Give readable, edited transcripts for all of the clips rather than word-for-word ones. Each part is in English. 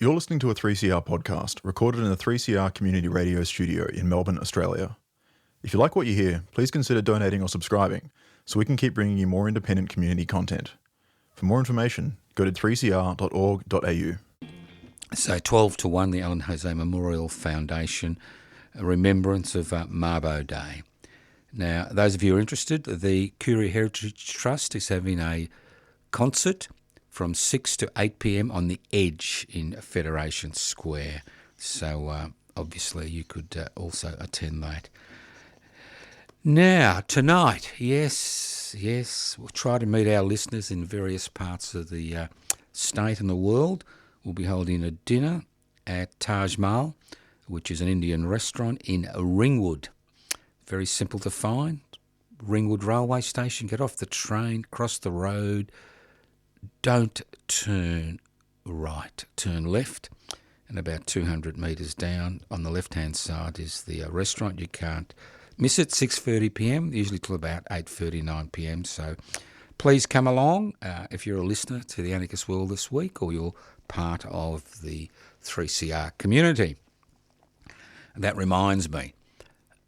You're listening to a 3CR podcast recorded in the 3CR Community Radio Studio in Melbourne, Australia. If you like what you hear, please consider donating or subscribing so we can keep bringing you more independent community content. For more information, go to 3cr.org.au. So 12 to 1, the Alan Jose Memorial Foundation, a remembrance of Mabo Day. Now, those of you who are interested, the Koori Heritage Trust is having a concert from 6 to 8 p.m. on the Edge in Federation Square. So obviously you could also attend that. Now, tonight, yes, we'll try to meet our listeners in various parts of the state and the world. We'll be holding a dinner at Taj Mahal, which is an Indian restaurant in Ringwood. Very simple to find. Ringwood Railway Station, get off the train, cross the road, don't turn right, turn left, and about 200 metres down on the left-hand side is the restaurant. You can't miss it, 6:30 p.m, usually till about 8:39 p.m, so please come along if you're a listener to the Anarchist World this week or you're part of the 3CR community. And that reminds me,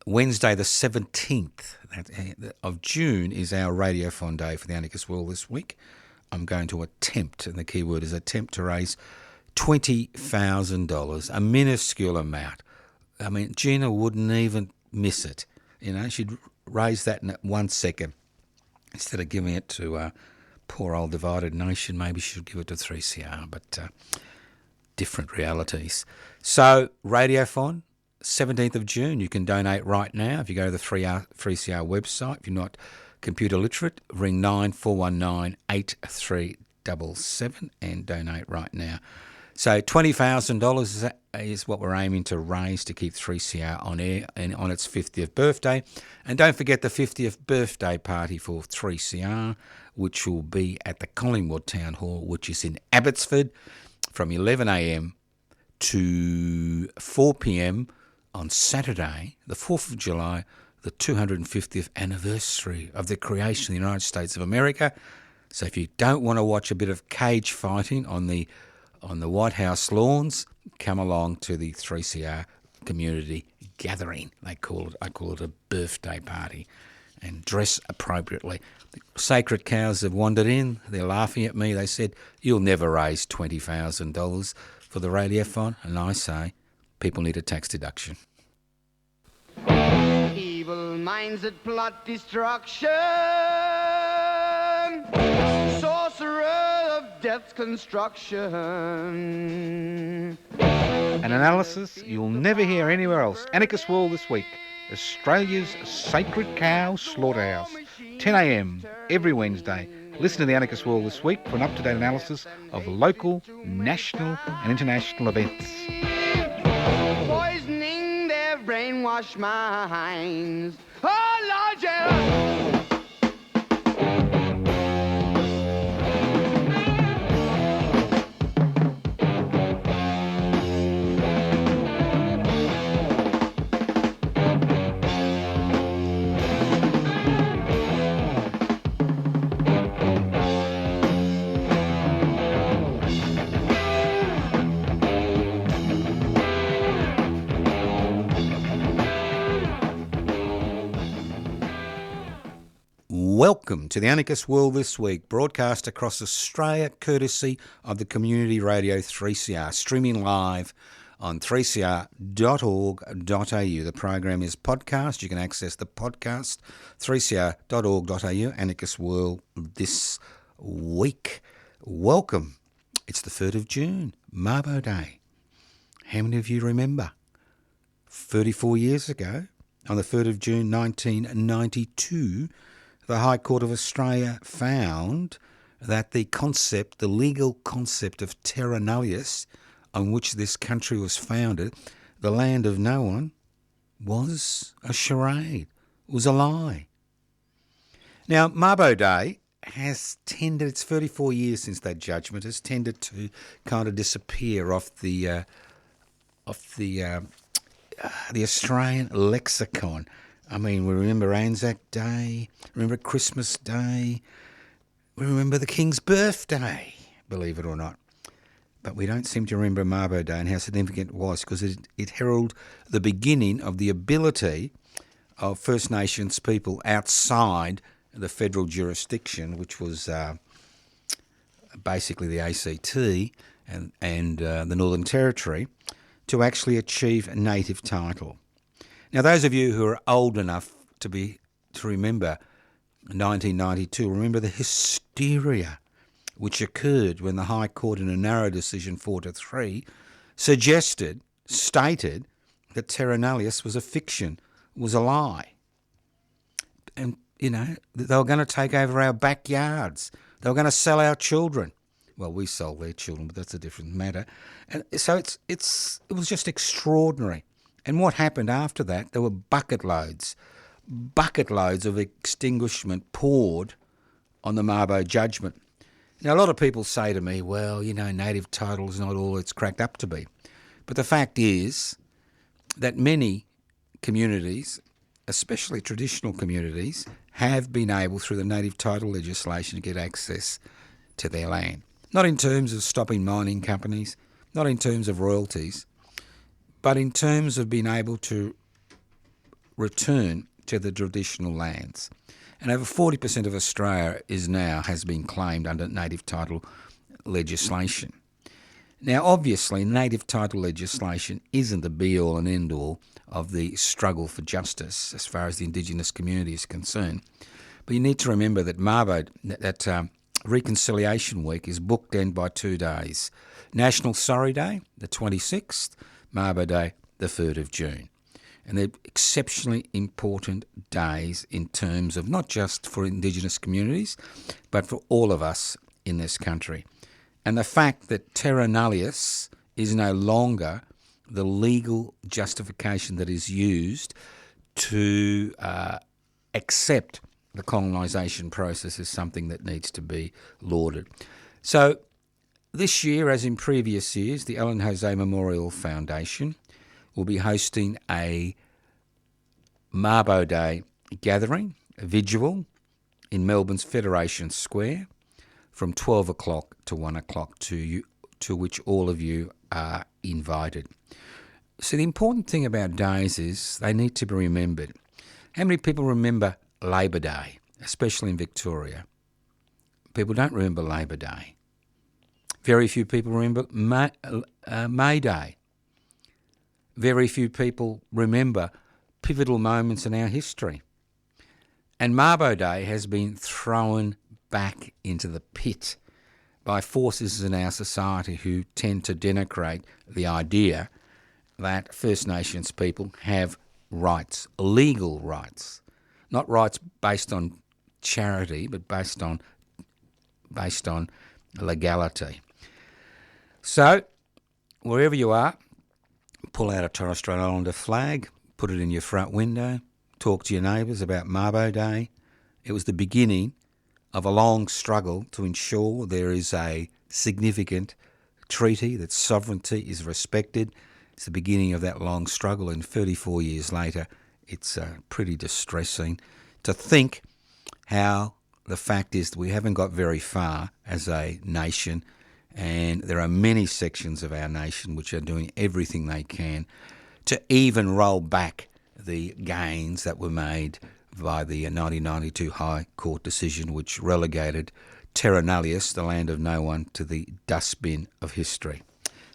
Wednesday the 17th of June is our Radiothon day for the Anarchist World this week. I'm going to attempt, and the key word is attempt, to raise $20,000, a minuscule amount. I mean, Gina wouldn't even miss it. You know, she'd raise that in 1 second. Instead of giving it to poor old divided nation, maybe she should give it to 3CR, but different realities. So, Radiothon, 17th of June, you can donate right now. If you go to the 3CR website, if you're not computer literate, ring 9419-8377 and donate right now. So $20,000 is what we're aiming to raise to keep 3CR on air and on its 50th birthday. And don't forget the 50th birthday party for 3CR, which will be at the Collingwood Town Hall, which is in Abbotsford, from 11 a.m. to 4 p.m. on Saturday, the 4th of July, the 250th anniversary of the creation of the United States of America. So if you don't want to watch a bit of cage fighting on the White House lawns, come along to the 3CR community gathering. I call it a birthday party, and dress appropriately. The sacred cows have wandered in. They're laughing at me. They said, "You'll never raise $20,000 for the Radiothon." And I say, people need a tax deduction. Evil minds that plot destruction, sorcerer of death's construction. An analysis you'll never hear anywhere else. Anarchist World this week. Australia's Sacred Cow Slaughterhouse. 10 a.m. every Wednesday. Listen to the Anarchist World this week for an up-to-date analysis of local, national and international events. Poisoning their brainwashed minds. Oh, Lord, yeah. Welcome to the Anarchist World this week, broadcast across Australia courtesy of the Community Radio 3CR, streaming live on 3cr.org.au. The program is podcast. You can access the podcast, 3cr.org.au, Anarchist World this week. Welcome. It's the 3rd of June, Mabo Day. How many of you remember? 34 years ago, on the 3rd of June 1992, the High Court of Australia found that the legal concept of terra nullius, on which this country was founded, the land of no one, was a charade, was a lie. Now, Mabo Day has tended, it's 34 years since that judgment, has tended to kind of disappear off the Australian lexicon. I mean, we remember Anzac Day, remember Christmas Day, we remember the King's birthday, believe it or not. but we don't seem to remember Mabo Day and how significant it was, because it heralded the beginning of the ability of First Nations people outside the federal jurisdiction, which was basically the ACT and the Northern Territory, to actually achieve a native title. Now, those of you who are old enough to remember 1992, remember the hysteria which occurred when the High Court, in a narrow decision 4-3, stated that terra nullius was a fiction, was a lie. And, you know, they were going to take over our backyards. They were going to sell our children. Well, we sold their children, but that's a different matter. And so it was just extraordinary. And what happened after that, there were bucket loads of extinguishment poured on the Mabo judgment. Now, a lot of people say to me, well, you know, native title is not all it's cracked up to be. But the fact is that many communities, especially traditional communities, have been able, through the native title legislation, to get access to their land. Not in terms of stopping mining companies, not in terms of royalties, but in terms of being able to return to the traditional lands. And over 40% of Australia has been claimed under native title legislation. Now, obviously, native title legislation isn't the be-all and end-all of the struggle for justice as far as the Indigenous community is concerned. But you need to remember that Mabo, that Reconciliation Week, is bookended by 2 days. National Sorry Day, the 26th, Mabo Day, the 3rd of June. And they're exceptionally important days in terms of not just for Indigenous communities, but for all of us in this country. And the fact that terra nullius is no longer the legal justification that is used to accept the colonisation process is something that needs to be lauded. So this year, as in previous years, the Ellen Jose Memorial Foundation will be hosting a Mabo Day gathering, a vigil, in Melbourne's Federation Square from 12 o'clock to 1 o'clock, to which all of you are invited. So the important thing about days is they need to be remembered. How many people remember Labor Day, especially in Victoria? People don't remember Labor Day. Very few people remember May Day. Very few people remember pivotal moments in our history. And Mabo Day has been thrown back into the pit by forces in our society who tend to denigrate the idea that First Nations people have rights, legal rights, not rights based on charity, but based on legality. So, wherever you are, pull out a Torres Strait Islander flag, put it in your front window, talk to your neighbours about Mabo Day. It was the beginning of a long struggle to ensure there is a significant treaty, that sovereignty is respected. It's the beginning of that long struggle, and 34 years later, it's pretty distressing to think how the fact is that we haven't got very far as a nation, and there are many sections of our nation which are doing everything they can to even roll back the gains that were made by the 1992 High Court decision, which relegated terra nullius, the land of no one, to the dustbin of history.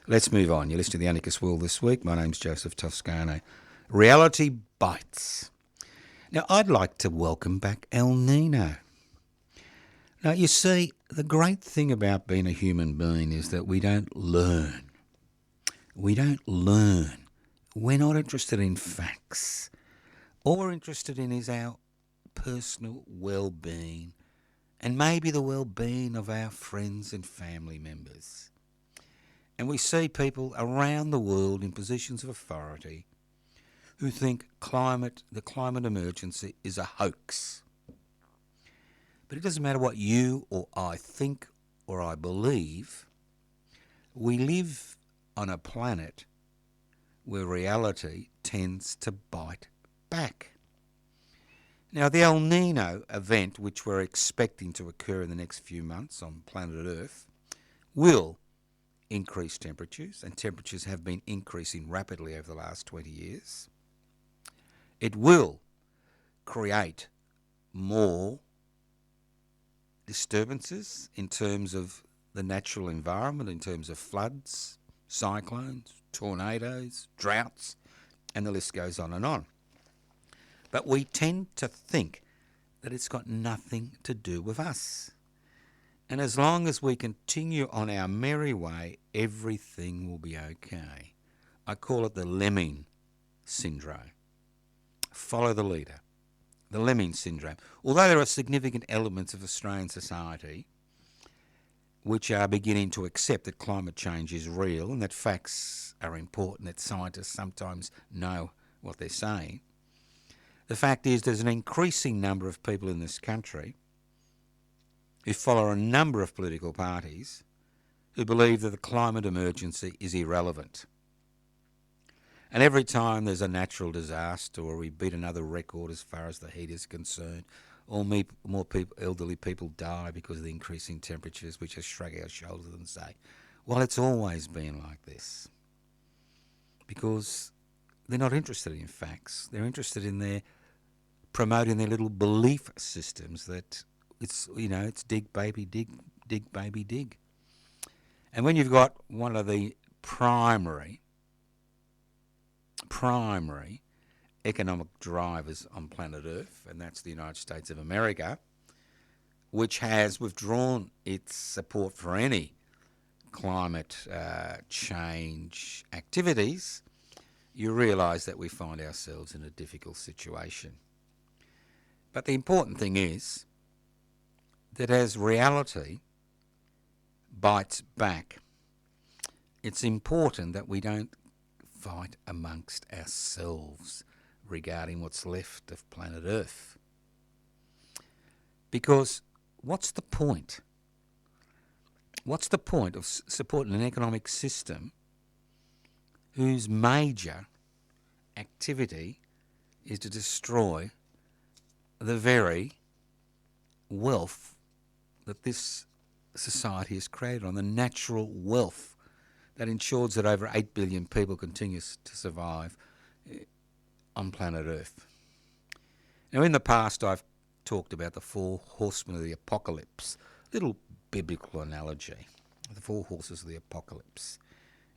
Let's move on. You're listening to The Anarchist World This Week. My name's Joseph Toscano. Reality bites. Now, I'd like to welcome back El Nino. Now, you see, the great thing about being a human being is that we don't learn. We don't learn. We're not interested in facts. All we're interested in is our personal well-being, and maybe the well-being of our friends and family members. And we see people around the world in positions of authority who think the climate emergency is a hoax. But it doesn't matter what you or I think or I believe. We live on a planet where reality tends to bite back. Now, the El Nino event, which we're expecting to occur in the next few months on planet Earth, will, increased temperatures, and temperatures have been increasing rapidly over the last 20 years. It will create more disturbances in terms of the natural environment, in terms of floods, cyclones, tornadoes, droughts, and the list goes on and on. But we tend to think that it's got nothing to do with us. And as long as we continue on our merry way, everything will be okay. I call it the lemming syndrome. Follow the leader. The lemming syndrome. Although there are significant elements of Australian society which are beginning to accept that climate change is real and that facts are important, that scientists sometimes know what they're saying, the fact is there's an increasing number of people in this country who follow a number of political parties who believe that the climate emergency is irrelevant. And every time there's a natural disaster or we beat another record as far as the heat is concerned, or more people, elderly people die because of the increasing temperatures, we just shrug our shoulders and say, well, it's always been like this. Because they're not interested in facts. They're interested in promoting their little belief systems that it's dig, baby, dig, dig, baby, dig. And when you've got one of the primary economic drivers on planet Earth, and that's the United States of America, which has withdrawn its support for any climate change activities, you realise that we find ourselves in a difficult situation. But the important thing is that as reality bites back, it's important that we don't fight amongst ourselves regarding what's left of planet Earth. Because what's the point? What's the point of supporting an economic system whose major activity is to destroy the very wealth that this society has created on, the natural wealth that ensures that over 8 billion people continue to survive on planet Earth? Now, in the past, I've talked about the 4 horsemen of the apocalypse, little biblical analogy, the 4 horses of the apocalypse.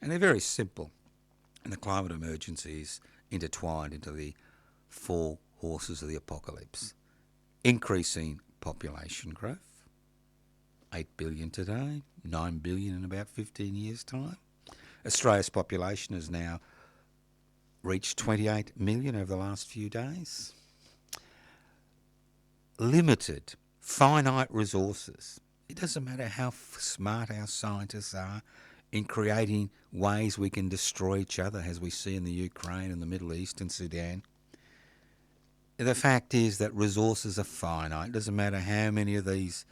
And they're very simple. And the climate emergency is intertwined into the 4 horses of the apocalypse. Increasing population growth, 8 billion today, 9 billion in about 15 years' time. Australia's population has now reached 28 million over the last few days. Limited, finite resources. It doesn't matter how smart our scientists are in creating ways we can destroy each other, as we see in the Ukraine and the Middle East and Sudan. The fact is that resources are finite. It doesn't matter how many of these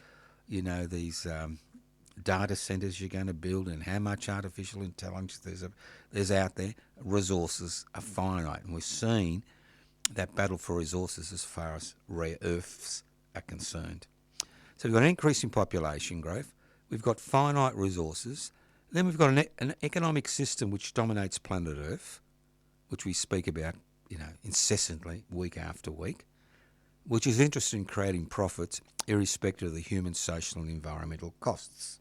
data centres you're going to build and how much artificial intelligence there's out there. Resources are finite, and we're seeing that battle for resources as far as rare earths are concerned. So we've got an increase in population growth, we've got finite resources, then we've got an economic system which dominates planet Earth, which we speak about incessantly, week after week, which is interested in creating profits irrespective of the human, social and environmental costs.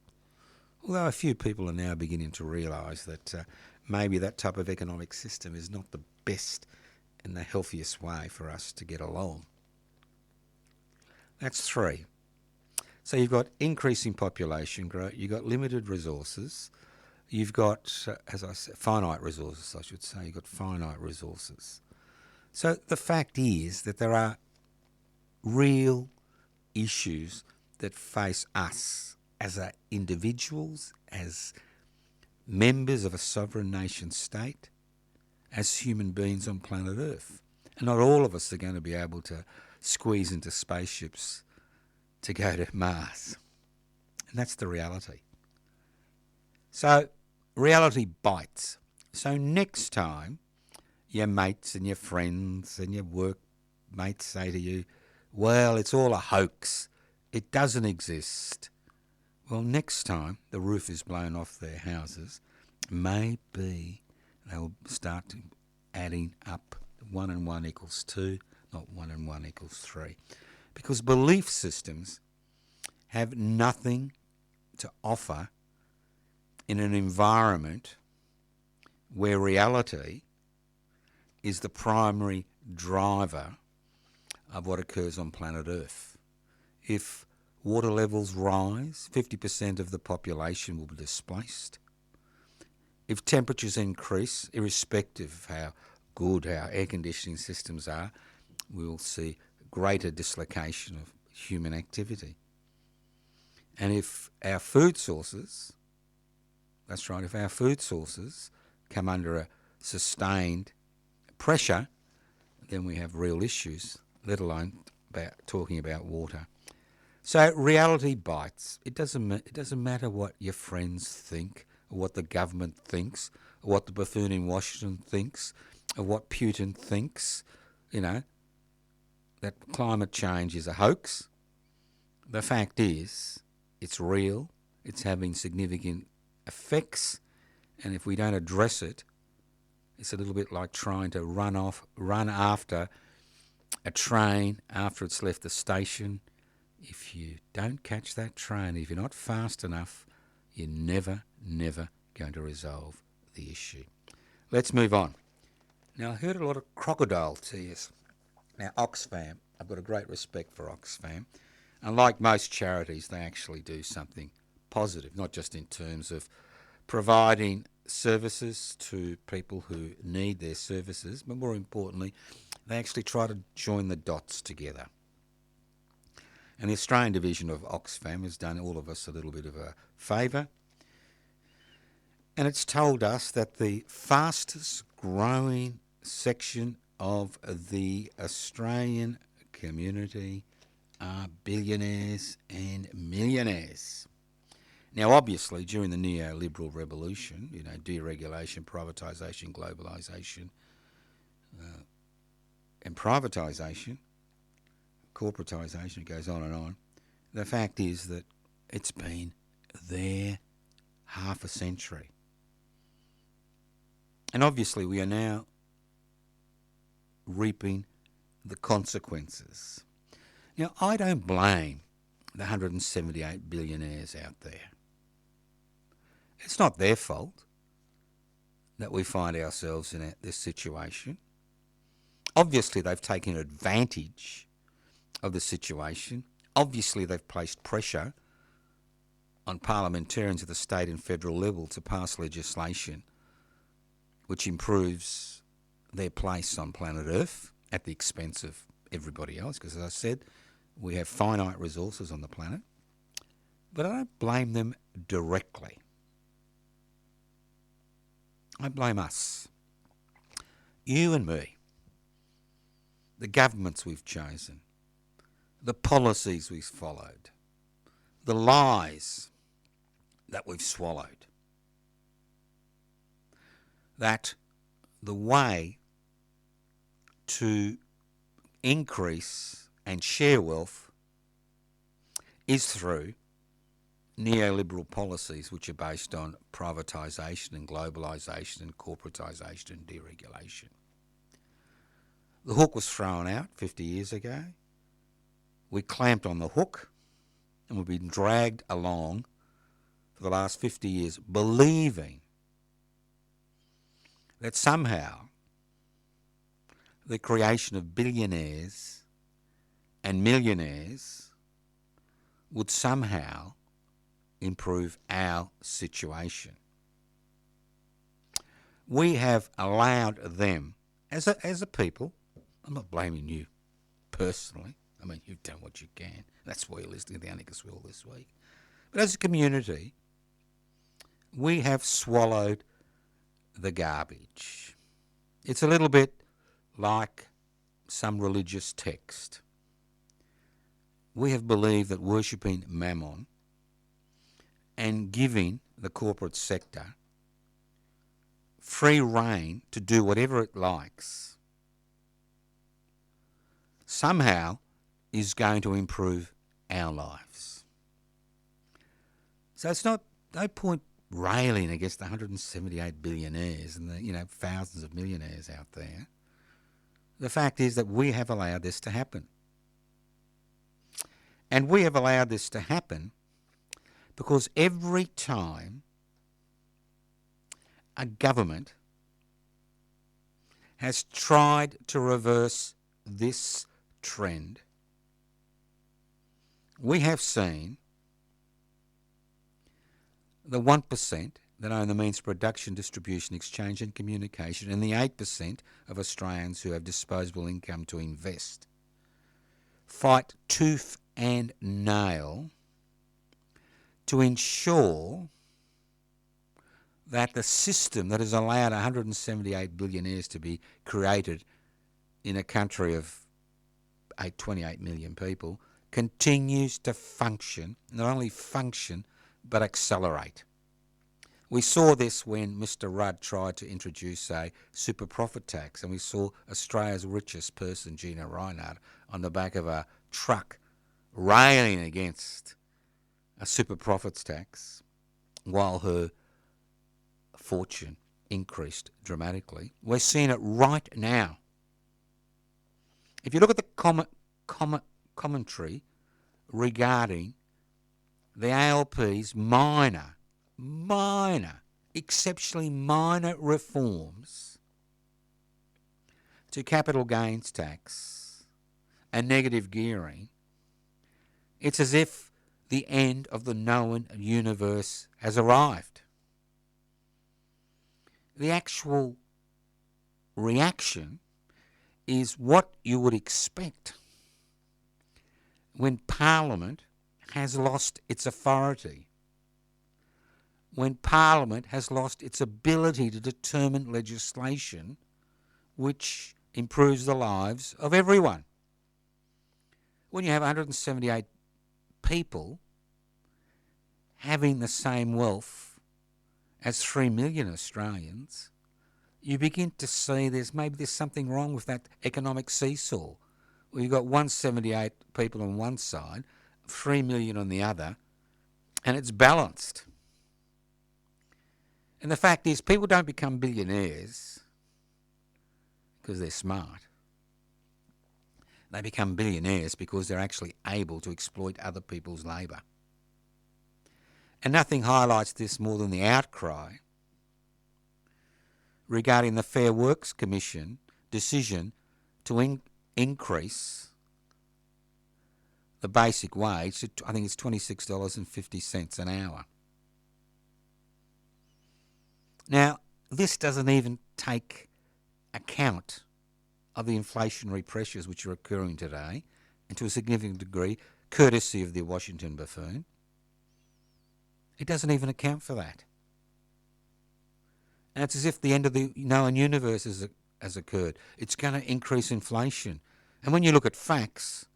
Although a few people are now beginning to realise that maybe that type of economic system is not the best and the healthiest way for us to get along. That's 3. So you've got increasing population growth, you've got limited resources, you've got, as I said, finite resources, I should say, you've got finite resources. So the fact is that there are real issues that face us as individuals, as members of a sovereign nation state, as human beings on planet Earth. And not all of us are going to be able to squeeze into spaceships to go to Mars. And that's the reality. So reality bites. So next time your mates and your friends and your workmates say to you, well, it's all a hoax, it doesn't exist. Well, next time the roof is blown off their houses, maybe they'll start to adding up 1 and 1 equals 2, not 1 and 1 equals 3. Because belief systems have nothing to offer in an environment where reality is the primary driver of what occurs on planet Earth. If water levels rise, 50% of the population will be displaced. If temperatures increase, irrespective of how good our air conditioning systems are, we will see greater dislocation of human activity. And if our food sources, that's right, if our food sources come under a sustained pressure, then we have real issues, let alone talking about water. So reality bites. It doesn't matter what your friends think, or what the government thinks, or what the buffoon in Washington thinks, or what Putin thinks, that climate change is a hoax. The fact is, it's real, it's having significant effects, and if we don't address it, it's a little bit like trying to run after a train after it's left the station. If you don't catch that train, if you're not fast enough, you're never going to resolve the issue. Let's move on. Now, I heard a lot of crocodile tears. Now, Oxfam, I've got a great respect for Oxfam. And like most charities, they actually do something positive, not just in terms of providing services to people who need their services, but more importantly, they actually try to join the dots together. And the Australian division of Oxfam has done all of us a little bit of a favour. And it's told us that the fastest growing section of the Australian community are billionaires and millionaires. Now, obviously, during the neoliberal revolution, deregulation, privatisation, globalisation, and privatisation, corporatisation, it goes on and on. The fact is that it's been there half a century. And obviously we are now reaping the consequences. Now, I don't blame the 178 billionaires out there. It's not their fault that we find ourselves in this situation. Obviously, they've taken advantage of the situation. Obviously, they've placed pressure on parliamentarians at the state and federal level to pass legislation which improves their place on planet Earth at the expense of everybody else, because as I said, we have finite resources on the planet. But I don't blame them directly. I blame us. You and me. The governments we've chosen. The policies we've followed. The lies that we've swallowed. That the way to increase and share wealth is through neoliberal policies which are based on privatisation and globalisation and corporatisation and deregulation. The hook was thrown out 50 years ago. We clamped on the hook and we've been dragged along for the last 50 years believing that somehow the creation of billionaires and millionaires would somehow improve our situation. We have allowed them, as a people, I'm not blaming you personally, I mean, you've done what you can. That's why you're listening to the Anarchist World this week. But as a community, we have swallowed the garbage. It's a little bit like some religious text. We have believed that worshipping Mammon and giving the corporate sector free rein to do whatever it likes somehow is going to improve our lives. So it's no point railing against the 178 billionaires and the thousands of millionaires out there. The fact is that we have allowed this to happen. And we have allowed this to happen because every time a government has tried to reverse this trend, we have seen the 1% that own the means of production, distribution, exchange and communication, and the 8% of Australians who have disposable income to invest fight tooth and nail to ensure that the system that has allowed 178 billionaires to be created in a country of 28 million people continues to function, not only function, but accelerate. We saw this when Mr Rudd tried to introduce a super profit tax, and we saw Australia's richest person, Gina Reinhardt, on the back of a truck railing against a super profits tax while her fortune increased dramatically. We're seeing it right now. If you look at the commentary regarding the ALP's minor, exceptionally minor reforms to capital gains tax and negative gearing, it's as if the end of the known universe has arrived. The actual reaction is what you would expect when Parliament has lost its authority, when Parliament has lost its ability to determine legislation which improves the lives of everyone. When you have 178 people having the same wealth as 3 million Australians, you begin to see there's something wrong with that economic seesaw. Well, you've got 178 people on one side, 3 million on the other, and it's balanced. And the fact is, people don't become billionaires because they're smart. They become billionaires because they're actually able to exploit other people's labour. And nothing highlights this more than the outcry regarding the Fair Works Commission decision to increase the basic wage to, I think it's $26.50 an hour. Now, this doesn't even take account of the inflationary pressures which are occurring today, and to a significant degree, courtesy of the Washington Buffoon. It doesn't even account for that. And it's as if the end of the known universe has occurred. It's going to increase inflation. And when you look at facts,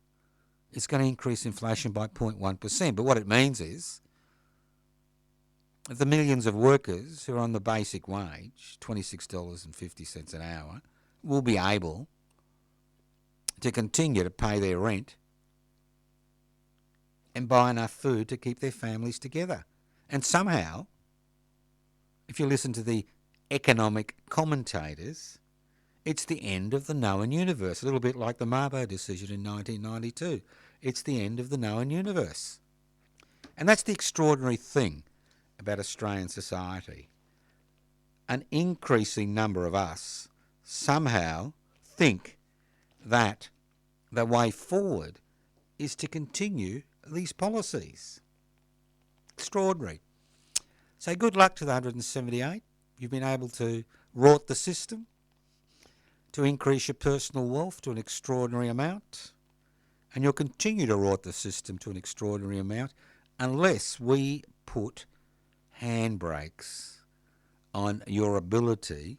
it's going to increase inflation by 0.1%. But what it means is that the millions of workers who are on the basic wage, $26.50 an hour, will be able to continue to pay their rent and buy enough food to keep their families together. And somehow, if you listen to the economic commentators, it's the end of the known universe, a little bit like the Mabo decision in 1992. It's the end of the known universe. And that's the extraordinary thing about Australian society. An increasing number of us somehow think that the way forward is to continue these policies. Extraordinary. So good luck to the 178. You've been able to rort the system, to increase your personal wealth to an extraordinary amount, and you'll continue to rort the system to an extraordinary amount unless we put handbrakes on your ability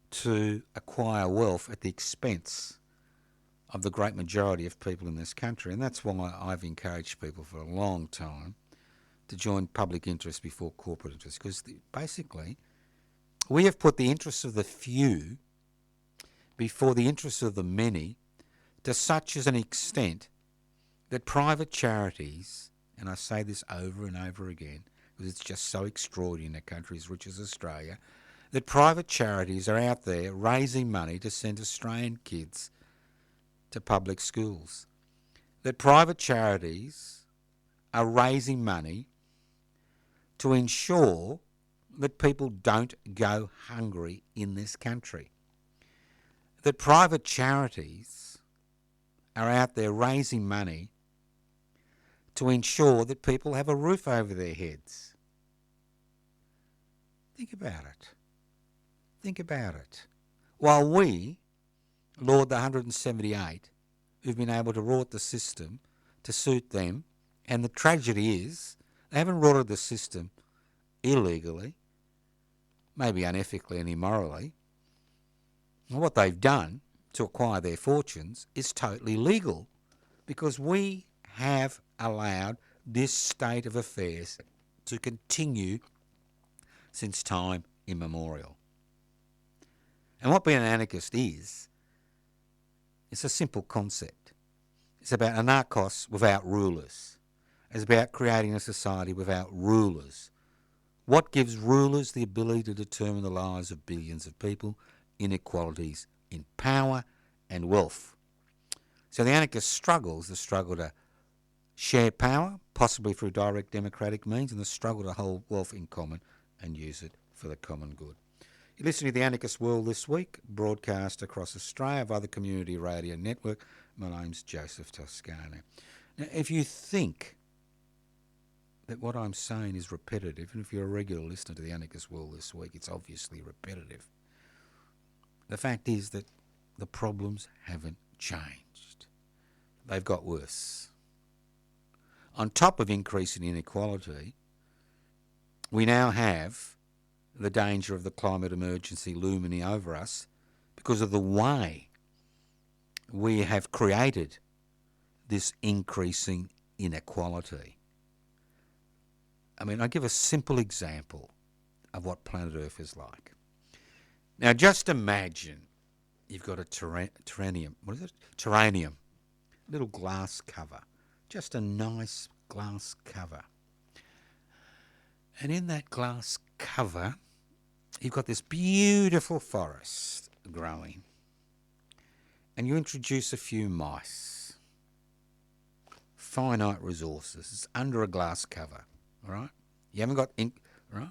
to acquire wealth at the expense of the great majority of people in this country. And that's why I've encouraged people for a long time to join public interest before corporate interest, because basically we have put the interests of the few before the interests of the many to such an extent that private charities and I say this over and over again because it's just so extraordinary in a country as rich as Australia, that private charities are out there raising money to send Australian kids to public schools. That private charities are raising money to ensure that people don't go hungry in this country. That private charities are out there raising money to ensure that people have a roof over their heads. Think about it. Think about it. While we laud the 178 who've been able to rort the system to suit them, and the tragedy is they haven't rorted the system illegally, maybe unethically and immorally. And what they've done to acquire their fortunes is totally legal, because we have allowed this state of affairs to continue since time immemorial. And what being an anarchist is, it's a simple concept. It's about anarchos without rulers. It's about creating a society without rulers. What gives rulers the ability to determine the lives of billions of people? Inequalities in power and wealth. So the anarchist struggle is the struggle to share power, possibly through direct democratic means, and the struggle to hold wealth in common and use it for the common good. You're listening to The Anarchist World This Week, broadcast across Australia via the Community Radio Network. My name's Joseph Toscano. Now, if you think that what I'm saying is repetitive, and if you're a regular listener to The Anarchist World This Week, it's obviously repetitive. The fact is that the problems haven't changed. They've got worse. On top of increasing inequality, we now have the danger of the climate emergency looming over us because of the way we have created this increasing inequality. I mean, I give a simple example of what planet Earth is like. Now, just imagine you've got a terranium, little glass cover, just a nice glass cover. And in that glass cover, you've got this beautiful forest growing. And you introduce a few mice. Finite resources. It's under a glass cover, all right? You haven't got ink, right?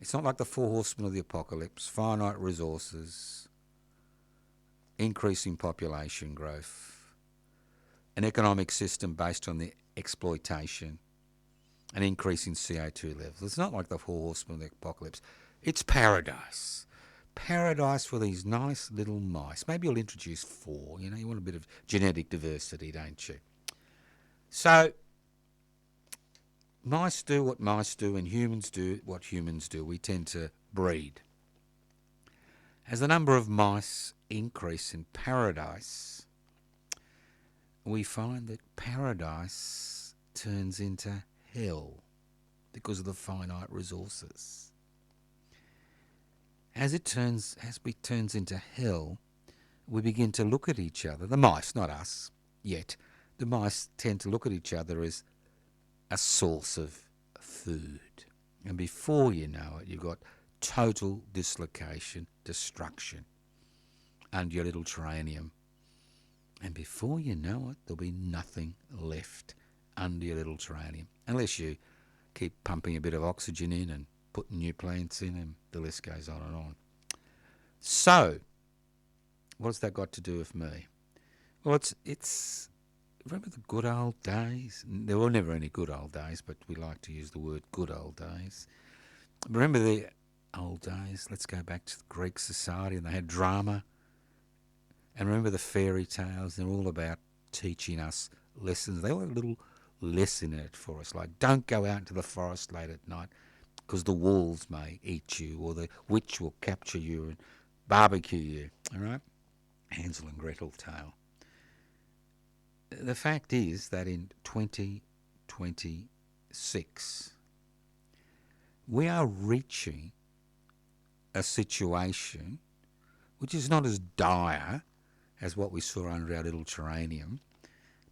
It's not like the Four Horsemen of the Apocalypse. Finite resources, increasing population growth, an economic system based on the exploitation, an increase in CO2 levels. It's not like the Four Horsemen of the Apocalypse. It's paradise. Paradise for these nice little mice. Maybe you'll introduce 4. You know, you want a bit of genetic diversity, don't you? So, mice do what mice do, and humans do what humans do. We tend to breed. As the number of mice increase in paradise, we find that paradise turns into hell because of the finite resources. As it turns into hell, we begin to look at each other. The mice, not us, yet. The mice tend to look at each other as a source of food. And before you know it, you've got total dislocation, destruction under your little terranium. And before you know it, there'll be nothing left under your little terranium, unless you keep pumping a bit of oxygen in and putting new plants in, and the list goes on and on. So, what's that got to do with me? Well, it's remember the good old days? There were never any good old days, but we like to use the word good old days. Remember the old days? Let's go back to the Greek society, and they had drama. And remember the fairy tales? They're all about teaching us lessons. They all have a little lesson in it for us, like don't go out into the forest late at night because the wolves may eat you, or the witch will capture you and barbecue you. All right? Hansel and Gretel tale. The fact is that in 2026, we are reaching a situation which is not as dire as what we saw under our little terranium,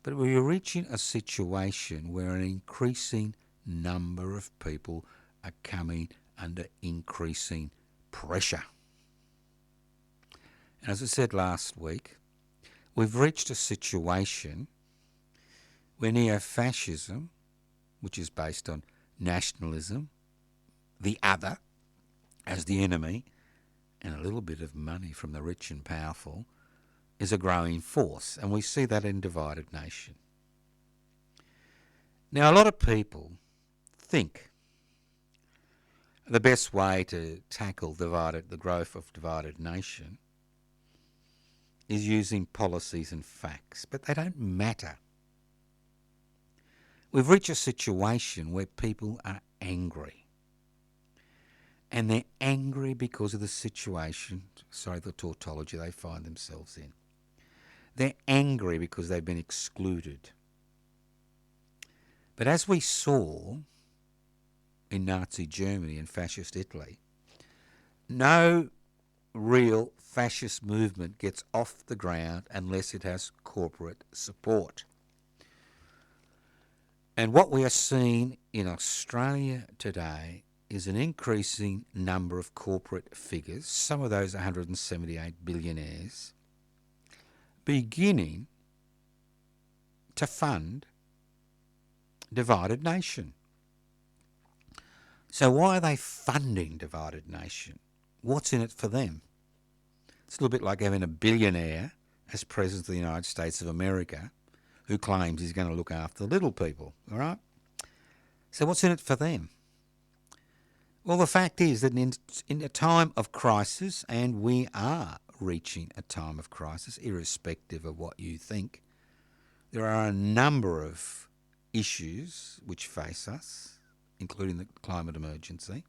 But we're reaching a situation where an increasing number of people are coming under increasing pressure. And as I said last week, we've reached a situation where neo-fascism, which is based on nationalism, the other as the enemy, and a little bit of money from the rich and powerful, is a growing force, and we see that in divided nation. Now, a lot of people think the best way to tackle the growth of divided nation is using policies and facts, but they don't matter. We've reached a situation where people are angry. And they're angry because of the situation, the tautology they find themselves in. They're angry because they've been excluded. But as we saw in Nazi Germany and fascist Italy, no real fascist movement gets off the ground unless it has corporate support. And what we are seeing in Australia today is an increasing number of corporate figures, some of those 178 billionaires, beginning to fund divided nation. So why are they funding divided nation? What's in it for them? It's a little bit like having a billionaire as President of the United States of America who claims he's going to look after the little people, all right? So what's in it for them? Well, the fact is that in a time of crisis, and we are reaching a time of crisis, irrespective of what you think, there are a number of issues which face us, including the climate emergency.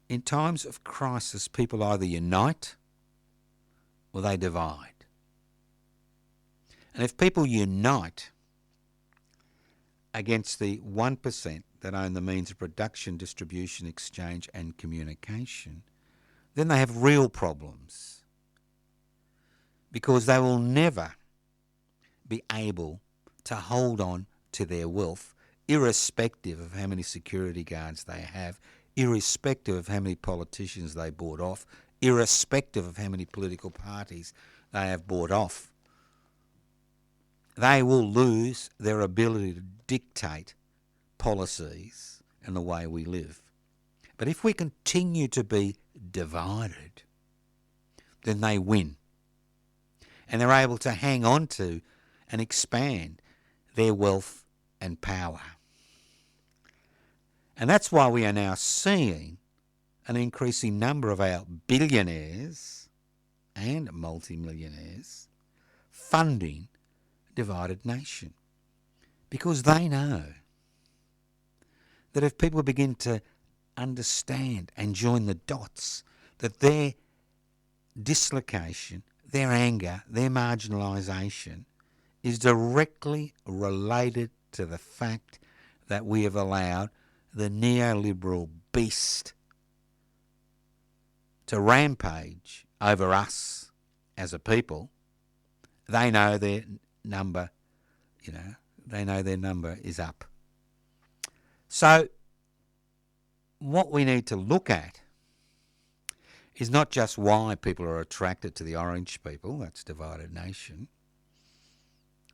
In times of crisis, people either unite or they divide. And if people unite against the 1% that own the means of production, distribution, exchange and communication, then they have real problems, because they will never be able to hold on to their wealth, irrespective of how many security guards they have, irrespective of how many politicians they bought off, irrespective of how many political parties they have bought off. They will lose their ability to dictate policies and the way we live. But if we continue to be divided, then they win. And they're able to hang on to and expand their wealth and power. And that's why we are now seeing an increasing number of our billionaires and multimillionaires funding divided nation. Because they know that if people begin to understand and join the dots, that their dislocation, their anger, their marginalisation is directly related to the fact that we have allowed the neoliberal beast to rampage over us as a people. They know their number, they know their number is up. So what we need to look at is not just why people are attracted to the orange people, that's divided nation,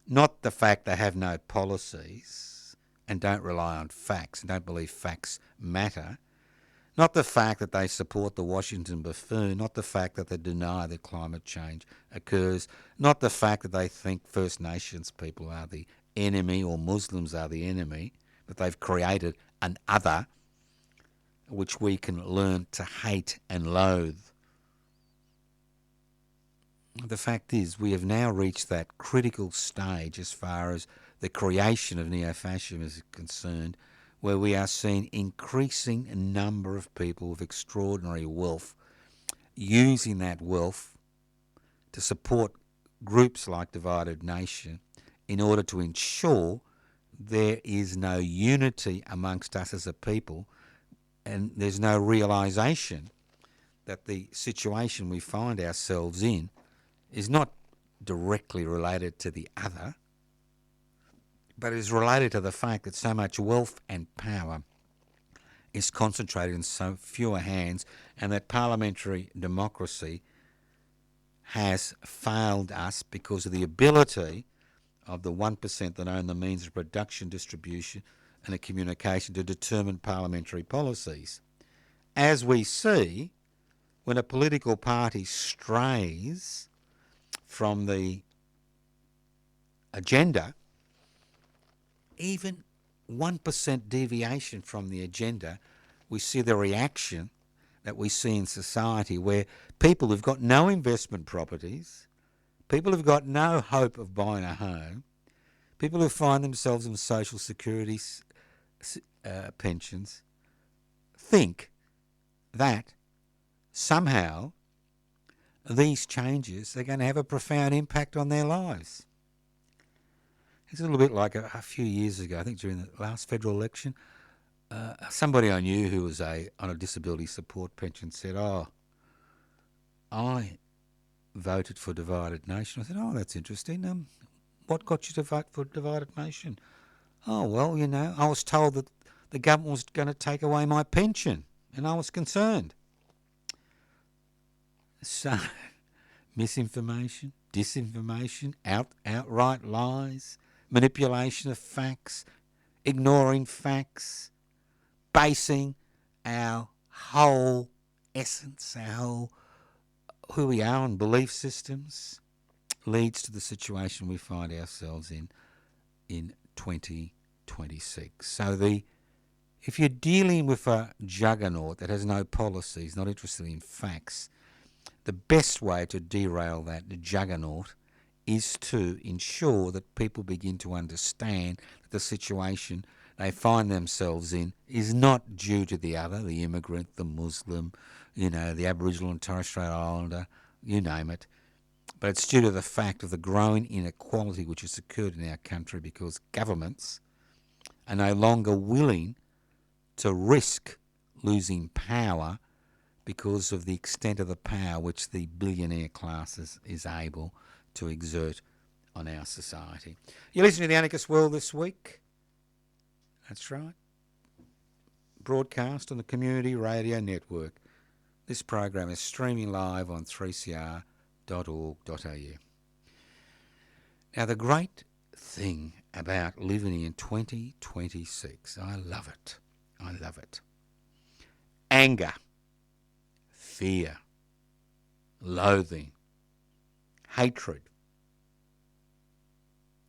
not the fact they have no policies and don't rely on facts and don't believe facts matter, not the fact that they support the Washington Buffoon, not the fact that they deny that climate change occurs, not the fact that they think First Nations people are the enemy or Muslims are the enemy, but they've created an other which we can learn to hate and loathe. The fact is, we have now reached that critical stage as far as the creation of neo-fascism is concerned, where we are seeing increasing number of people with extraordinary wealth using that wealth to support groups like Divided Nation in order to ensure there is no unity amongst us as a people, and there's no realisation that the situation we find ourselves in is not directly related to the other, but it is related to the fact that so much wealth and power is concentrated in so fewer hands, and that parliamentary democracy has failed us because of the ability of the 1% that own the means of production, distribution and communication to determine parliamentary policies. As we see, when a political party strays from the agenda, even 1% deviation from the agenda, we see the reaction that we see in society, where people who've got no investment properties, people who've got no hope of buying a home, people who find themselves in social security pensions, think that somehow these changes are going to have a profound impact on their lives. It's a little bit like a few years ago, I think during the last federal election, somebody I knew who was on a disability support pension said, I voted for Divided Nation. I said, that's interesting. What got you to vote for Divided Nation? Oh, well, I was told that the government was going to take away my pension, and I was concerned. So, misinformation, disinformation, outright lies, manipulation of facts, ignoring facts, basing our whole essence, our whole who we are on belief systems, leads to the situation we find ourselves in 2026. So if you're dealing with a juggernaut that has no policies, not interested in facts, the best way to derail that juggernaut is to ensure that people begin to understand that the situation they find themselves in is not due to the other, the immigrant, the Muslim, the Aboriginal and Torres Strait Islander, you name it, but it's due to the fact of the growing inequality which has occurred in our country because governments are no longer willing to risk losing power because of the extent of the power which the billionaire class is able to exert on our society. You're listening to The Anarchist World this week. That's right. Broadcast on the Community Radio Network. This program is streaming live on 3cr.org.au. Now, the great thing about living in 2026, I love it. Anger, fear, loathing, hatred.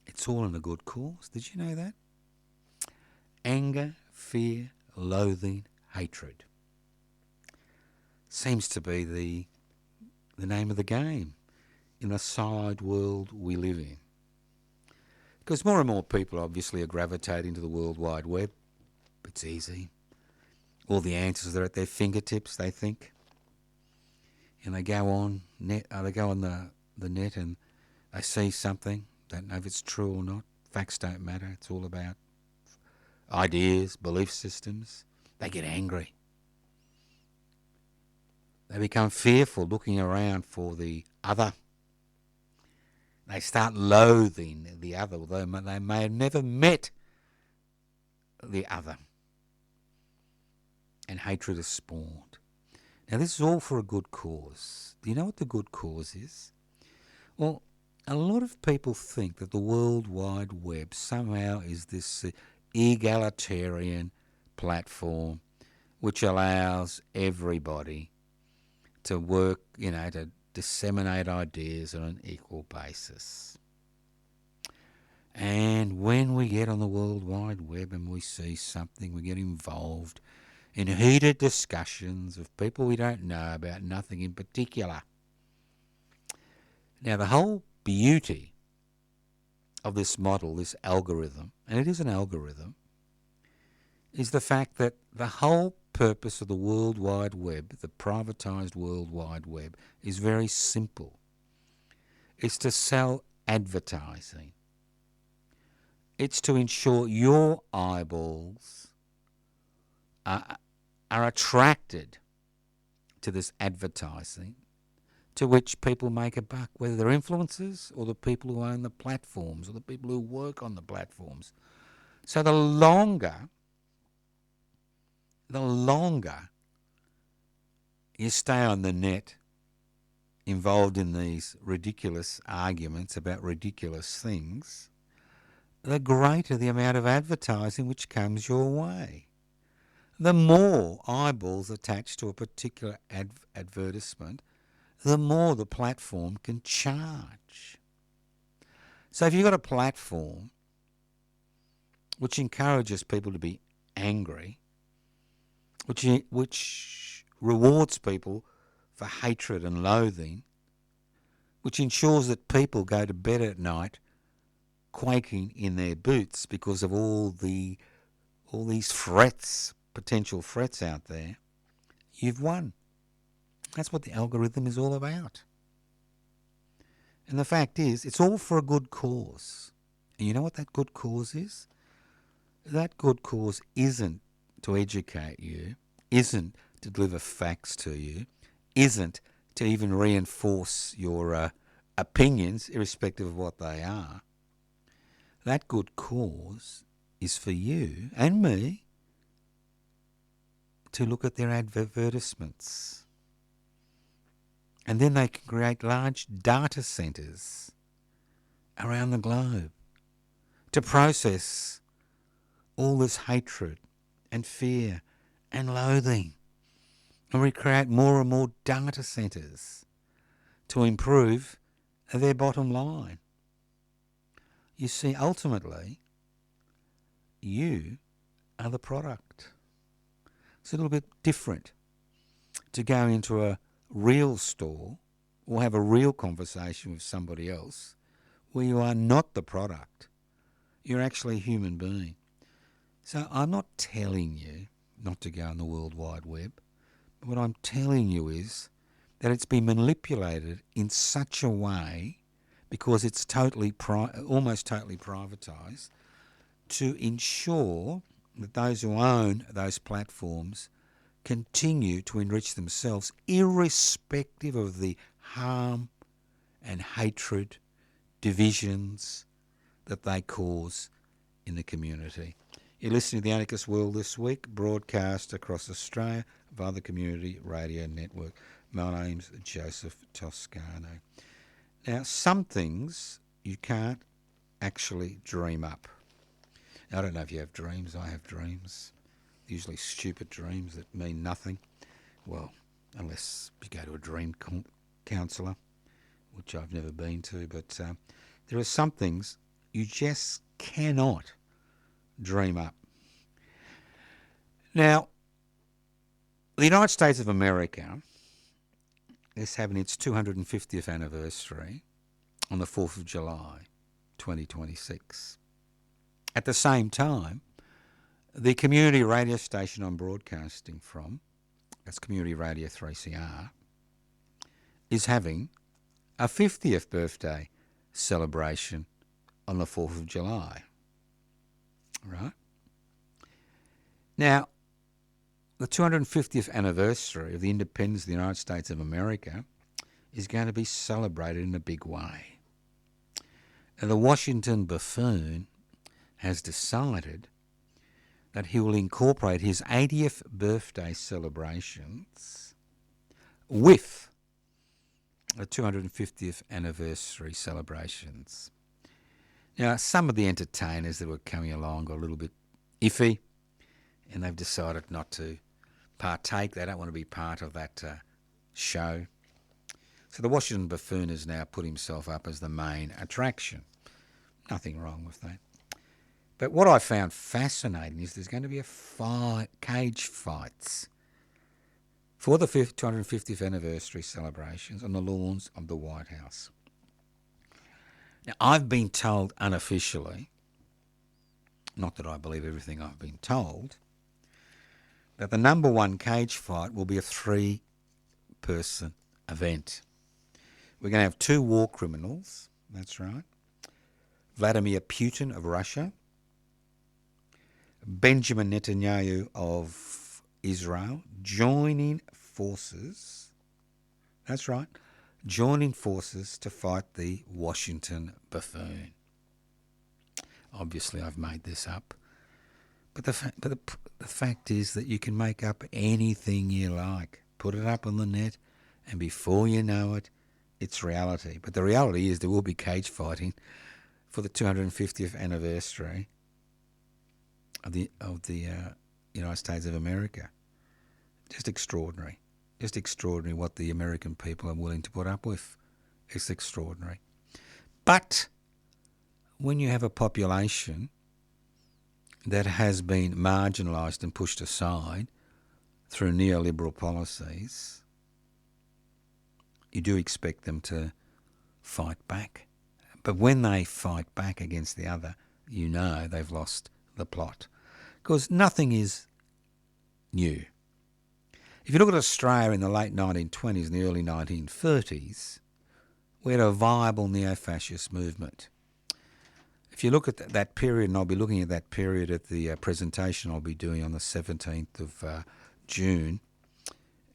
It's all in a good cause. Did you know that? Anger, fear, loathing, hatred. Seems to be the name of the game in the side world we live in. Because more and more people obviously are gravitating to the World Wide Web. It's easy. All the answers are at their fingertips, they think. And they go on the net and they see something, don't know if it's true or not. Facts don't matter. It's all about ideas, belief systems. They get angry. They become fearful, looking around for the other. They start loathing the other, although they may have never met the other. And hatred is spawned. Now, this is all for a good cause. Do you know what the good cause is? Well, a lot of people think that the World Wide Web somehow is this egalitarian platform which allows everybody to work, to disseminate ideas on an equal basis. And when we get on the World Wide Web and we see something, we get involved in heated discussions of people we don't know about nothing in particular. Now, the whole beauty of this model, this algorithm, and it is an algorithm, is the fact that the whole purpose of the World Wide Web, the privatised World Wide Web, is very simple. It's to sell advertising. It's to ensure your eyeballs are attracted to this advertising to which people make a buck, whether they're influencers or the people who own the platforms or the people who work on the platforms. So the longer you stay on the net involved in these ridiculous arguments about ridiculous things, the greater the amount of advertising which comes your way. The more eyeballs attached to a particular advertisement, the more the platform can charge. So if you've got a platform which encourages people to be angry, which rewards people for hatred and loathing, which ensures that people go to bed at night quaking in their boots because of all these threats, potential threats out there, you've won. That's what the algorithm is all about. And the fact is, it's all for a good cause. And you know what that good cause is? That good cause isn't to educate you, isn't to deliver facts to you, isn't to even reinforce your opinions, irrespective of what they are. That good cause is for you and me to look at their advertisements. And then they can create large data centres around the globe to process all this hatred and fear and loathing. And we create more and more data centres to improve their bottom line. You see, ultimately, you are the product. It's a little bit different to go into a real store or have a real conversation with somebody else where you are not the product. You're actually a human being. So I'm not telling you not to go on the World Wide Web. But what I'm telling you is that it's been manipulated in such a way, because it's almost totally privatised, to ensure that those who own those platforms continue to enrich themselves, irrespective of the harm and hatred, divisions that they cause in the community. You're listening to the Anarchist World This Week, broadcast across Australia via the Community Radio Network. My name's Joseph Toscano. Now, some things you can't actually dream up. Now, I don't know if you have dreams. I have dreams. Usually stupid dreams that mean nothing. Well, unless you go to a dream counsellor, which I've never been to. But there are some things you just cannot dream up. Now, the United States of America is having its 250th anniversary on the 4th of July, 2026. At the same time, the community radio station I'm broadcasting from, that's Community Radio 3CR, is having a 50th birthday celebration on the 4th of July. Right? Now, the 250th anniversary of the independence of the United States of America is going to be celebrated in a big way. And the Washington Buffoon has decided that he will incorporate his 80th birthday celebrations with the 250th anniversary celebrations. Now, some of the entertainers that were coming along got a little bit iffy, and they've decided not to partake. They don't want to be part of that show. So the Washington Buffoon has now put himself up as the main attraction. Nothing wrong with that. But what I found fascinating is there's going to be a cage fights for the 250th anniversary celebrations on the lawns of the White House. Now, I've been told unofficially, not that I believe everything I've been told, that the number one cage fight will be a 3-person event. We're going to have 2 war criminals, that's right, Vladimir Putin of Russia, Benjamin Netanyahu of Israel, joining forces, that's right, joining forces to fight the Washington Buffoon. Obviously, I've made this up. But the fact is that you can make up anything you like. Put it up on the net, and before you know it, it's reality. But the reality is there will be cage fighting for the 250th anniversary of the United States of America. Just extraordinary. Just extraordinary what the American people are willing to put up with. It's extraordinary. But when you have a population that has been marginalised and pushed aside through neoliberal policies, you do expect them to fight back. But when they fight back against the other, you know they've lost the plot. Because nothing is new. If you look at Australia in the late 1920s and the early 1930s, we had a viable neo-fascist movement. If you look at that period, and I'll be looking at that period at the presentation I'll be doing on the 17th of June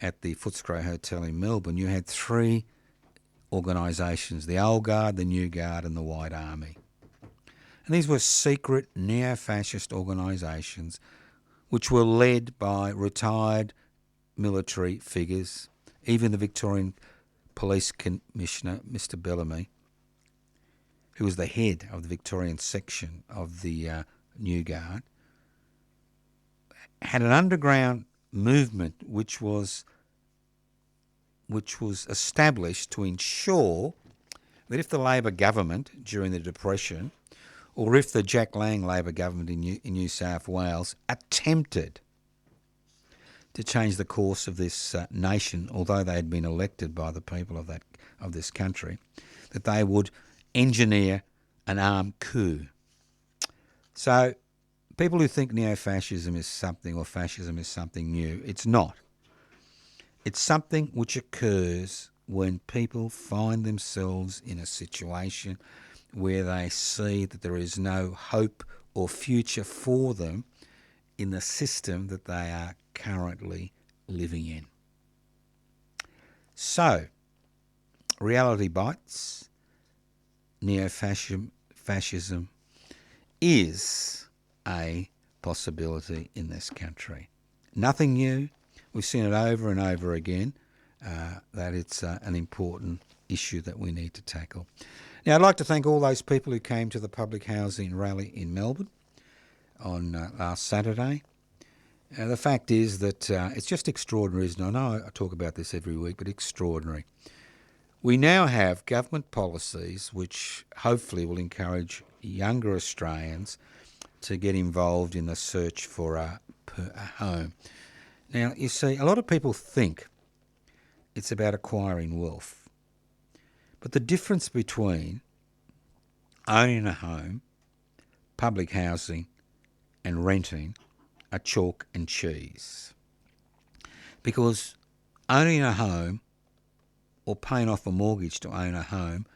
at the Footscray Hotel in Melbourne, you had three organisations, the Old Guard, the New Guard and the White Army. And these were secret neo-fascist organisations which were led by retired military figures, even the Victorian Police Commissioner, Mr Bellamy, who was the head of the Victorian section of the New Guard, had an underground movement which was established to ensure that if the Labor government during the Depression, or if the Jack Lang Labor government in New South Wales attempted to change the course of this nation, although they had been elected by the people of this country, that they would engineer an armed coup. So people who think neo-fascism is something, or fascism is something new, it's not. It's something which occurs when people find themselves in a situation where they see that there is no hope or future for them in the system that they are currently living in. So, reality bites. Neo-fascism is a possibility in this country. Nothing new. We've seen it over and over again, that it's an important issue that we need to tackle. Now, I'd like to thank all those people who came to the public housing rally in Melbourne on last Saturday. The fact is that it's just extraordinary, isn't it? I know I talk about this every week, but extraordinary. We now have government policies which hopefully will encourage younger Australians to get involved in the search for a home. Now, you see, a lot of people think it's about acquiring wealth. But the difference between owning a home, public housing, and renting are chalk and cheese. Because owning a home or paying off a mortgage to own a home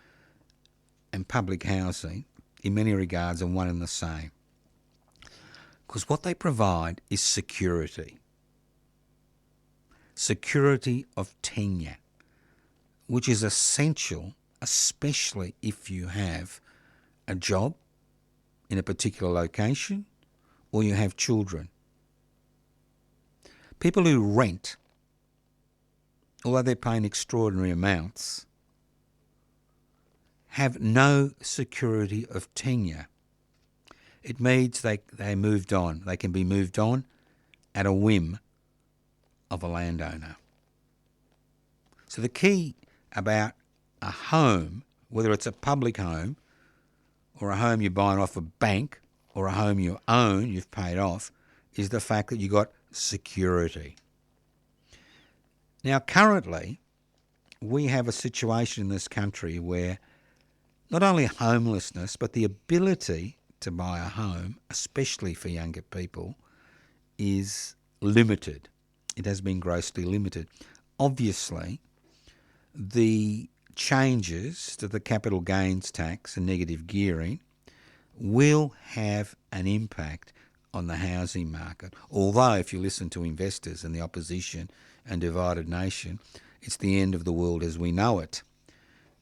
and public housing, in many regards, are one and the same. Because what they provide is security. Security of tenure, which is essential, especially if you have a job in a particular location or you have children. People who rent, although they're paying extraordinary amounts, have no security of tenure. It means they moved on. They can be moved on at a whim of a landowner. So the key about a home, whether it's a public home or a home you're buying off a bank or a home you own, you've paid off, is the fact that you got security. Now, currently, we have a situation in this country where not only homelessness, but the ability to buy a home, especially for younger people, is limited. It has been grossly limited. Obviously, the changes to the capital gains tax and negative gearing will have an impact on the housing market. Although, if you listen to investors and the opposition and divided nation, it's the end of the world as we know it.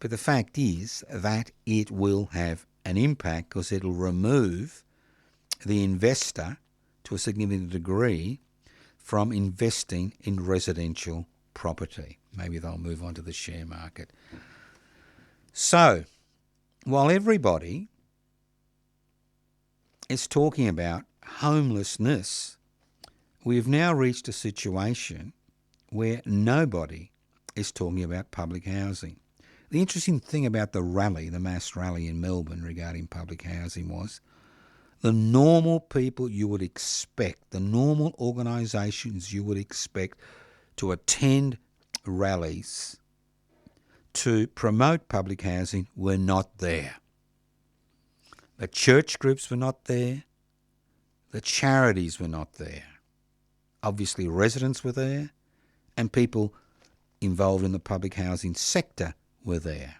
But the fact is that it will have an impact because it'll remove the investor to a significant degree from investing in residential property. Maybe they'll move on to the share market. So, while everybody is talking about homelessness, we've now reached a situation where nobody is talking about public housing. The interesting thing about the mass rally in Melbourne regarding public housing was the normal people you would expect, the normal organisations you would expect to attend rallies to promote public housing were not there. The church groups were not there. The charities were not there. Obviously residents were there, and people involved in the public housing sector were there.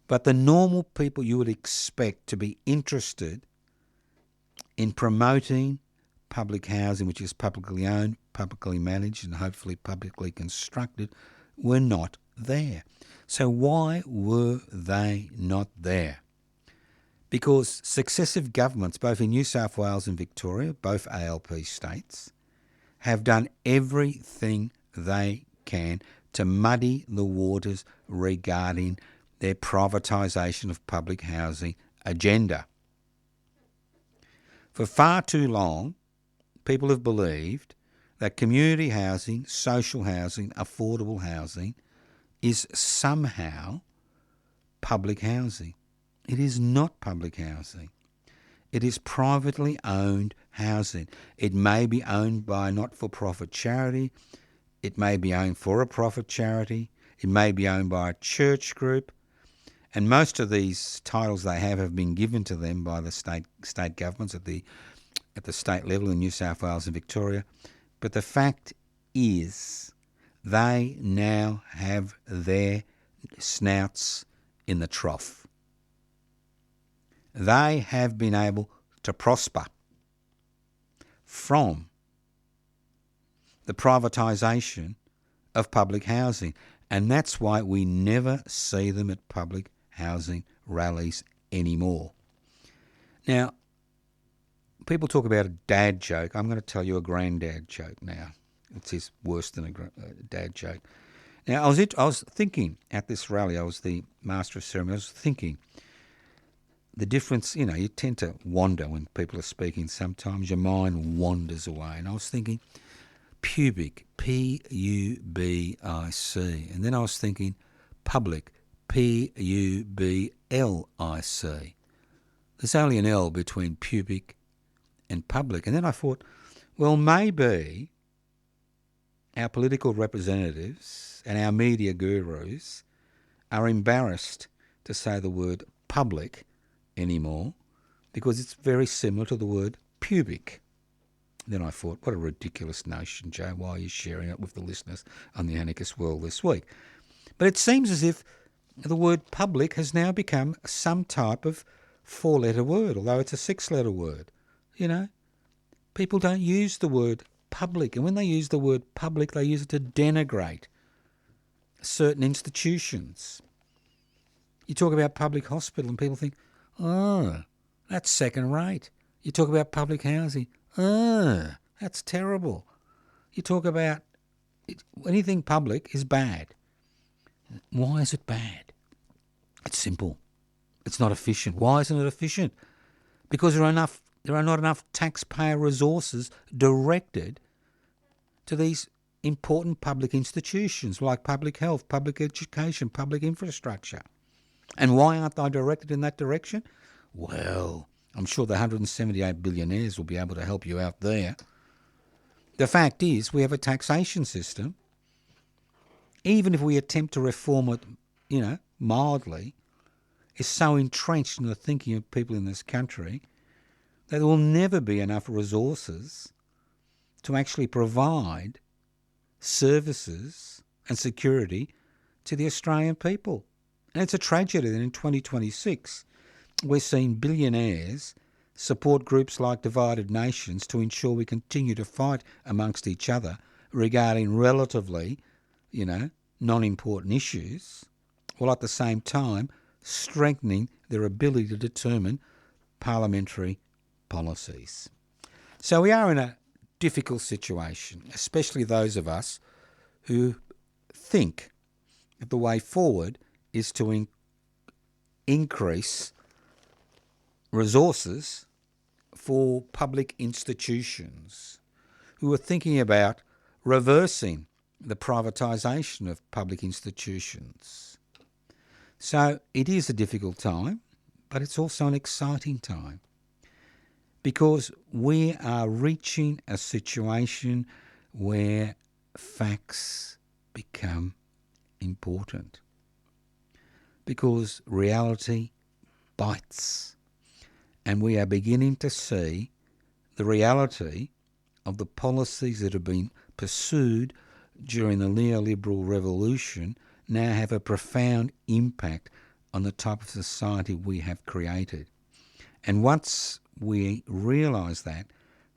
But the normal people you would expect to be interested in promoting public housing, which is publicly owned, publicly managed and hopefully publicly constructed, were not there. So why were they not there? Because successive governments, both in New South Wales and Victoria, both ALP states, have done everything they can to muddy the waters regarding their privatisation of public housing agenda. For far too long, people have believed that community housing, social housing, affordable housing is somehow public housing. It is not public housing. It is privately owned housing. It may be owned by a not-for-profit charity. It may be owned for a profit charity. It may be owned by a church group. And most of these titles they have been given to them by the state governments at the state level in New South Wales and Victoria. But the fact is they now have their snouts in the trough. They have been able to prosper from the privatisation of public housing. And that's why we never see them at public housing rallies anymore. Now, people talk about a dad joke. I'm going to tell you a granddad joke now. It's worse than a dad joke. Now, I was thinking at this rally, I was the master of ceremony, I was thinking the difference, you tend to wander when people are speaking. Sometimes your mind wanders away. And I was thinking pubic, P-U-B-I-C. And then I was thinking public, P-U-B-L-I-C. There's only an L between pubic and public. And then I thought, well, maybe our political representatives and our media gurus are embarrassed to say the word public anymore because it's very similar to the word pubic. Then I thought, what a ridiculous notion, Joe. Why are you sharing it with the listeners on the Anarchist World this week? But it seems as if the word public has now become some type of four-letter word, although it's a six-letter word. People don't use the word public. And when they use the word public, they use it to denigrate certain institutions. You talk about public hospital and people think, oh, that's second rate. You talk about public housing, oh, that's terrible. You talk about anything public is bad. Why is it bad? It's simple. It's not efficient. Why isn't it efficient? Because there are not enough taxpayer resources directed to these important public institutions like public health, public education, public infrastructure. And why aren't they directed in that direction? Well, I'm sure the 178 billionaires will be able to help you out there. The fact is, we have a taxation system. Even if we attempt to reform it, mildly, is so entrenched in the thinking of people in this country that there will never be enough resources to actually provide services and security to the Australian people. And it's a tragedy that in 2026 we're seeing billionaires support groups like Divided Nations to ensure we continue to fight amongst each other regarding relatively, non-important issues, while at the same time strengthening their ability to determine parliamentary policies. So we are in a difficult situation, especially those of us who think that the way forward is to increase resources for public institutions, who are thinking about reversing the privatisation of public institutions. So it is a difficult time, but it's also an exciting time, because we are reaching a situation where facts become important, because reality bites, and we are beginning to see the reality of the policies that have been pursued during the neoliberal revolution now have a profound impact on the type of society we have created. And once we realise that,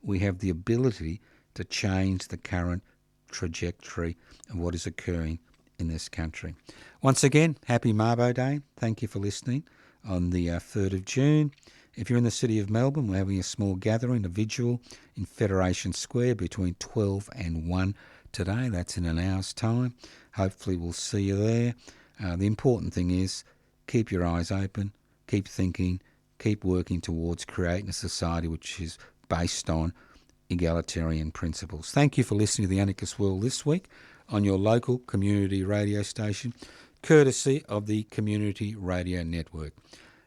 we have the ability to change the current trajectory of what is occurring in this country. Once again, happy Mabo Day. Thank you for listening on the 3rd of June. If you're in the city of Melbourne, we're having a small gathering, a vigil in Federation Square between 12 and 1 today. That's in an hour's time. Hopefully we'll see you there. The important thing is keep your eyes open, keep thinking, keep working towards creating a society which is based on egalitarian principles. Thank you for listening to The Anarchist World this week on your local community radio station, courtesy of the Community Radio Network.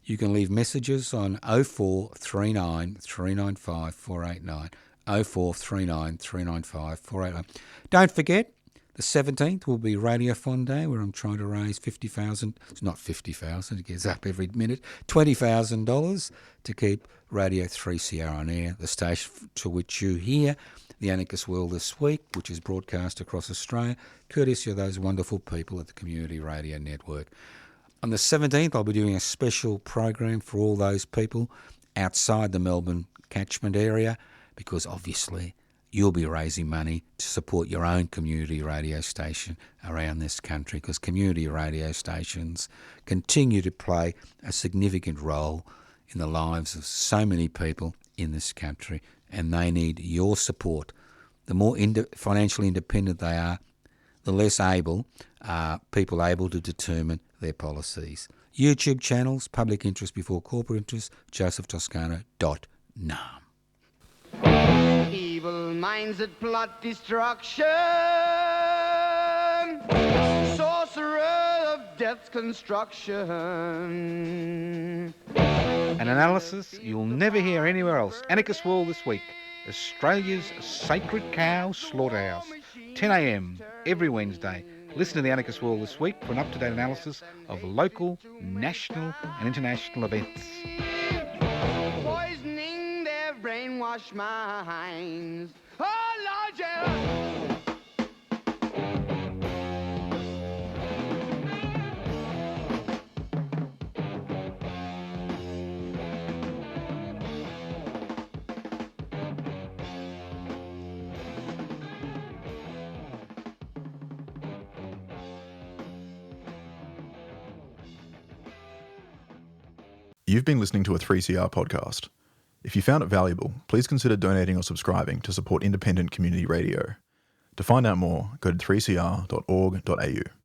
You can leave messages on 0439 395 489, 0439 395 489. Don't forget, the 17th will be Radiothon Day, where I'm trying to raise $50,000. It's not $50,000, it gets up every minute. $20,000 to keep Radio 3CR on air, the station to which you hear The Anarchist World This Week, which is broadcast across Australia, courtesy of those wonderful people at the Community Radio Network. On the 17th, I'll be doing a special program for all those people outside the Melbourne catchment area, because obviously you'll be raising money to support your own community radio station around this country, because community radio stations continue to play a significant role in the lives of so many people in this country, and they need your support. The more financially independent they are, the less able are people able to determine their policies. YouTube channels, Public Interest Before Corporate Interest, josephtoscano.nam. Evil minds that plot destruction, sorcerer of death's construction. An analysis you'll never hear anywhere else. Anarchist World This Week, Australia's sacred cow slaughterhouse. 10 a.m. every Wednesday. Listen to The Anarchist World This Week for an up-to-date analysis of local, national and international events. Poisoning their brainwashed minds. Oh, Lord, yeah. You've been listening to a 3CR podcast. If you found it valuable, please consider donating or subscribing to support independent community radio. To find out more, go to 3cr.org.au.